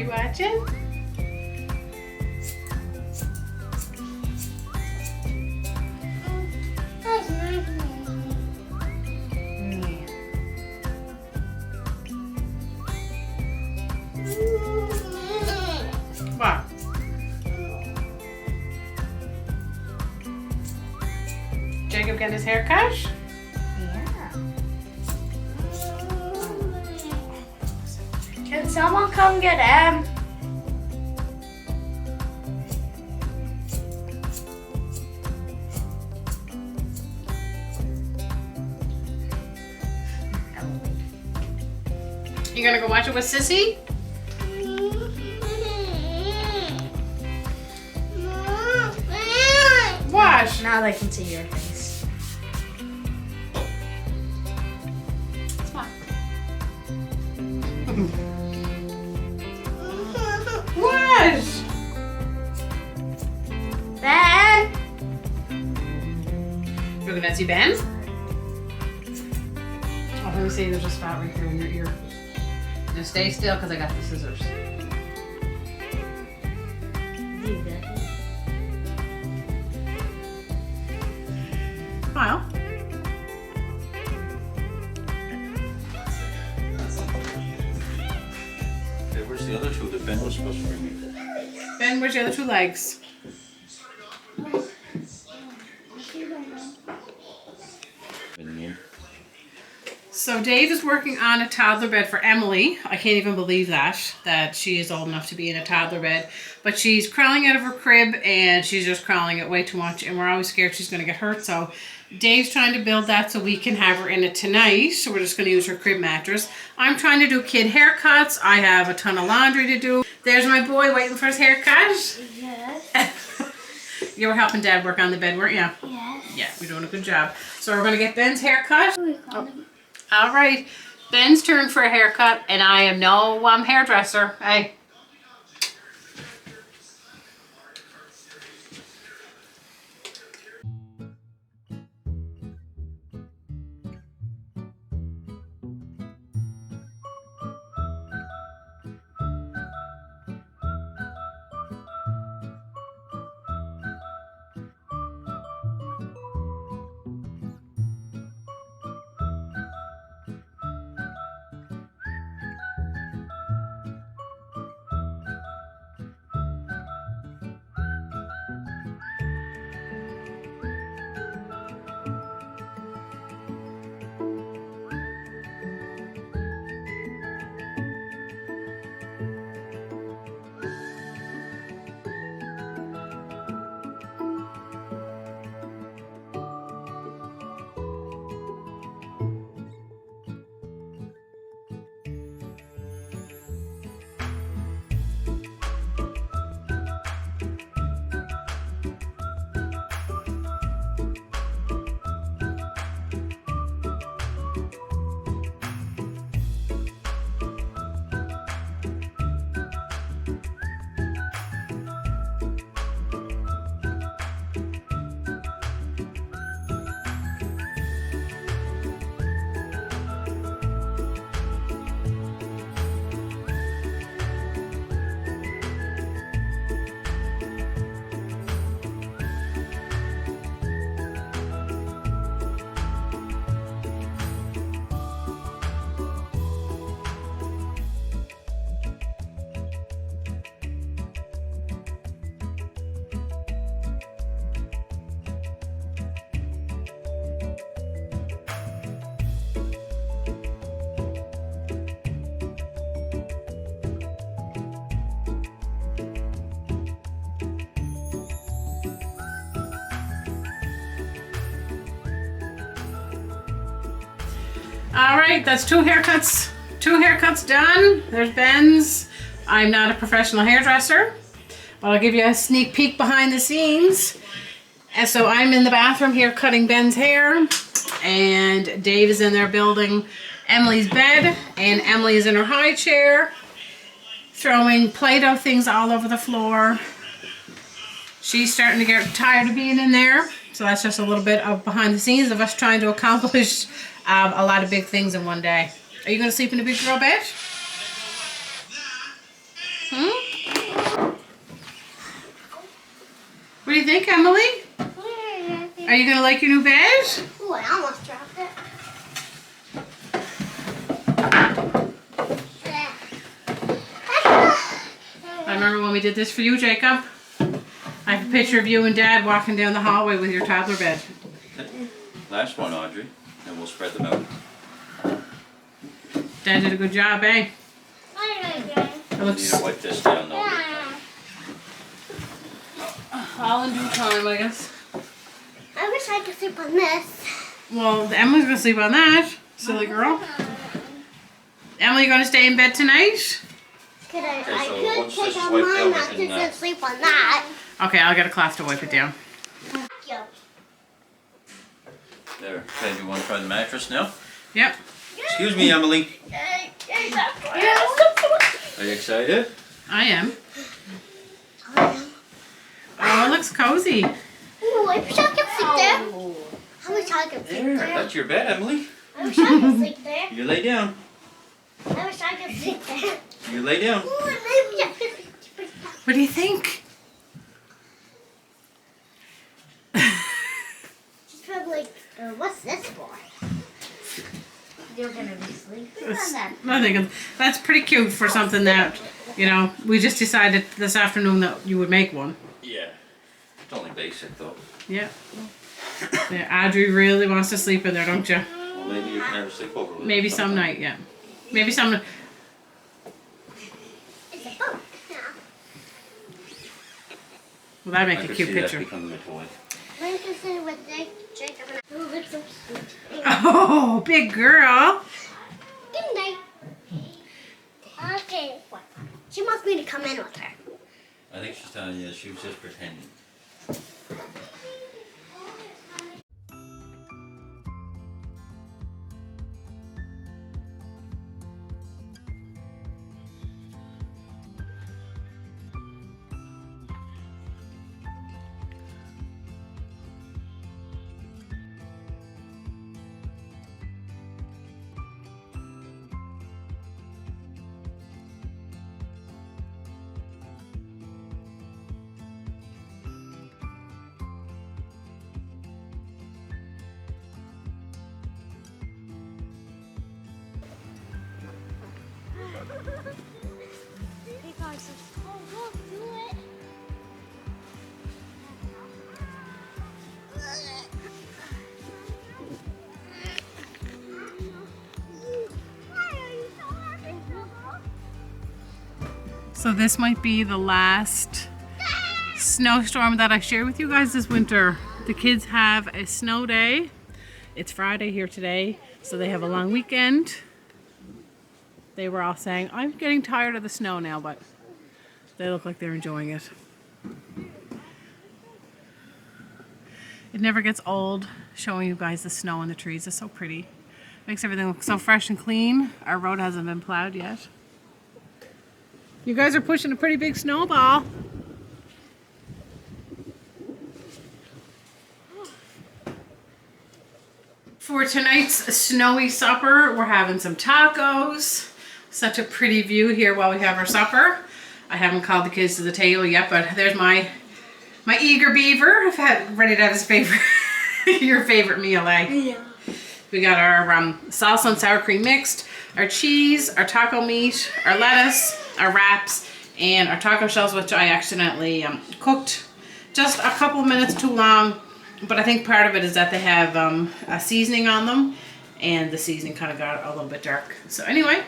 You watching? What? Jacob getting his hair cut? Yeah. Can someone come get him? You gonna go watch it with Sissy? Watch. Now they can see your face. Watch. Ben! You're looking at see Ben? Oh, let me see. There's a spot right there in your ear. Now stay still because I got the scissors. Smile. Okay, where's the other two that Ben was supposed to bring me? Ben, where's the other two legs? So Dave is working on a toddler bed for Emily. I can't even believe that she is old enough to be in a toddler bed. But she's crawling out of her crib and she's just crawling it way too much. And we're always scared she's going to get hurt. So Dave's trying to build that so we can have her in it tonight. So we're just going to use her crib mattress. I'm trying to do kid haircuts. I have a ton of laundry to do. There's my boy waiting for his haircut. Yes. You were helping Dad work on the bed, weren't you? Yes. Yeah, we're doing a good job. So we're going to get Ben's haircut. Oh. All right, Ben's turn for a haircut, and I am no hairdresser. Hey. All right, that's two haircuts done. There's Ben's. I'm not a professional hairdresser, but I'll give you a sneak peek behind the scenes. And so I'm in the bathroom here cutting Ben's hair, and Dave is in there building Emily's bed, and Emily is in her high chair throwing Play-Doh things all over the floor. She's starting to get tired of being in there. So that's just a little bit of behind the scenes of us trying to accomplish a lot of big things in one day. Are you going to sleep in a big girl bed? Hmm? you think, Emily? Are you gonna like your new bed? Ooh, I almost dropped it. I remember when we did this for you, Jacob. I have a picture of you and Dad walking down the hallway with your toddler bed. Last one, Audrey, and we'll spread them out. Dad did a good job, eh? It You looks need to wipe this down though. all in due time, I guess. I wish I could sleep on this. Well, Emily's gonna sleep on that, silly girl. Emily, you gonna stay in bed tonight? Could I so could once take this on wiped mine, out, not we can, just sleep on that. Okay, I'll get a cloth to wipe it down. There. Okay, do you want to try the mattress now? Yep. Excuse me, Emily. Are you excited? I am. Oh, it looks cozy. Ooh, I wish I could sleep there. I wish I could sleep There. there. That's your bed, Emily. I wish I could sleep there. You lay down. I wish I could sleep there. You lay down. Ooh, maybe I could sleep there. What do you think? She's probably like, what's this for? You're gonna be sleeping on that. I think that's pretty cute for something that, you know, we just decided this afternoon that you would make one. Yeah. It's only basic though. Yeah. Yeah, Audrey really wants to sleep in there, don't you? Well, maybe you can have a sleepover with Maybe us some sometime. night, yeah. Maybe some. It's a boat. Well, that'd I make a could cute see picture. that becoming a toy. I'm interested with Jacob and I. Oh, it's so sweet. Oh, big girl. Good night. Okay. What? She wants me to come in with her. I think she's telling you that she was just pretending. So this might be the last snowstorm that I share with you guys this winter. The kids have a snow day. It's Friday here today, so they have a long weekend. They were all saying, I'm getting tired of the snow now, but they look like they're enjoying it. It never gets old showing you guys the snow and the trees. It's so pretty. Makes everything look so fresh and clean. Our road hasn't been plowed yet. You guys are pushing a pretty big snowball. For tonight's snowy supper, we're having some tacos. Such a pretty view here while we have our supper. I haven't called the kids to the table yet, but there's my eager beaver. I've had ready to have his favorite, your favorite meal, eh? Yeah. We got our salsa and sour cream mixed, our cheese, our taco meat, our lettuce, our wraps, and our taco shells, which I accidentally cooked just a couple minutes too long. But I think part of it is that they have a seasoning on them, and the seasoning kind of got a little bit dark. So anyway,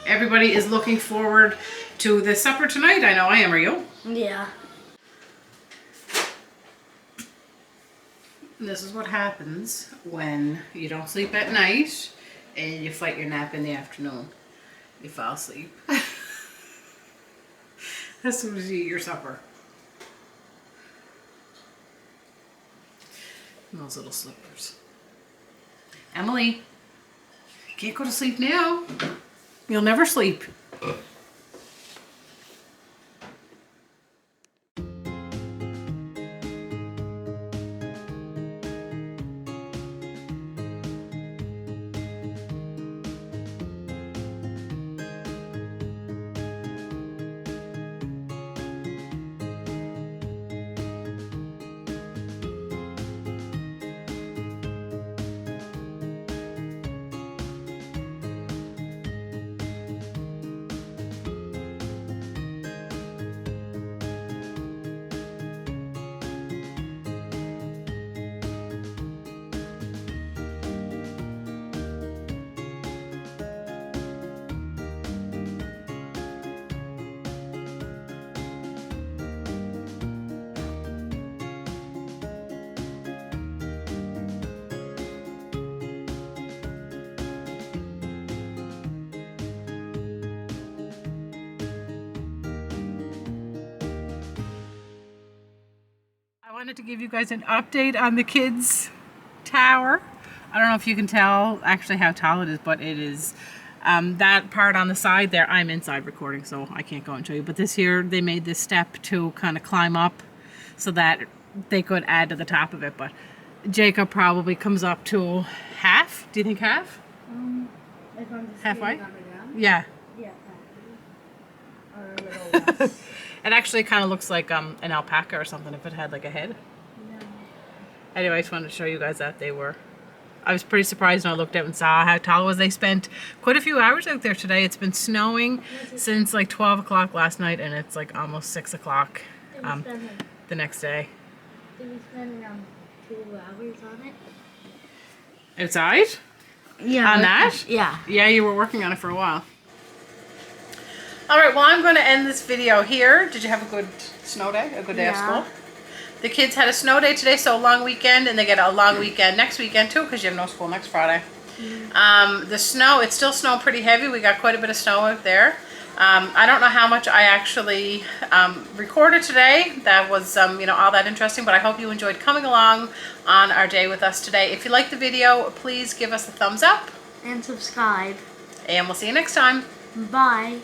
everybody is looking forward to the supper tonight. I know I am. Are you? Yeah. And this is what happens when you don't sleep at night and you fight your nap in the afternoon. You fall asleep as soon as you eat your supper. And those little slippers. Emily, you can't go to sleep now. You'll never sleep. wanted to give you guys an update on the kids' tower. I don't know if you can tell actually how tall it is, but it is that part on the side there. I'm inside recording, so I can't go and show you. But this here, they made this step to kind of climb up so that they could add to the top of it. But Jacob probably comes up to half. Do you think half? If I'm just Halfway? on the ground? Yeah. Yeah, or a little less. It actually kind of looks like an alpaca or something if it had like a head. No. Anyway, I just wanted to show you guys that they were. I was pretty surprised when I looked out and saw how tall it was. They spent quite a few hours out there today. It's been snowing since like 12 o'clock last night, and it's like almost 6 o'clock the next day. Did we spend around 2 hours on it? Outside? Yeah. On that? Yeah. Yeah, you were working on it for a while. All right, well, I'm going to end this video here. Did you have a good snow day? A good day of school? The kids had a snow day today, so a long weekend, and they get a long weekend next weekend too, because you have no school next Friday. The snow, it's still snowing pretty heavy. We got quite a bit of snow out there. I don't know how much I actually recorded today. That was, you know, all that interesting, but I hope you enjoyed coming along on our day with us today. If you liked the video, please give us a thumbs up. And subscribe. And we'll see you next time. Bye.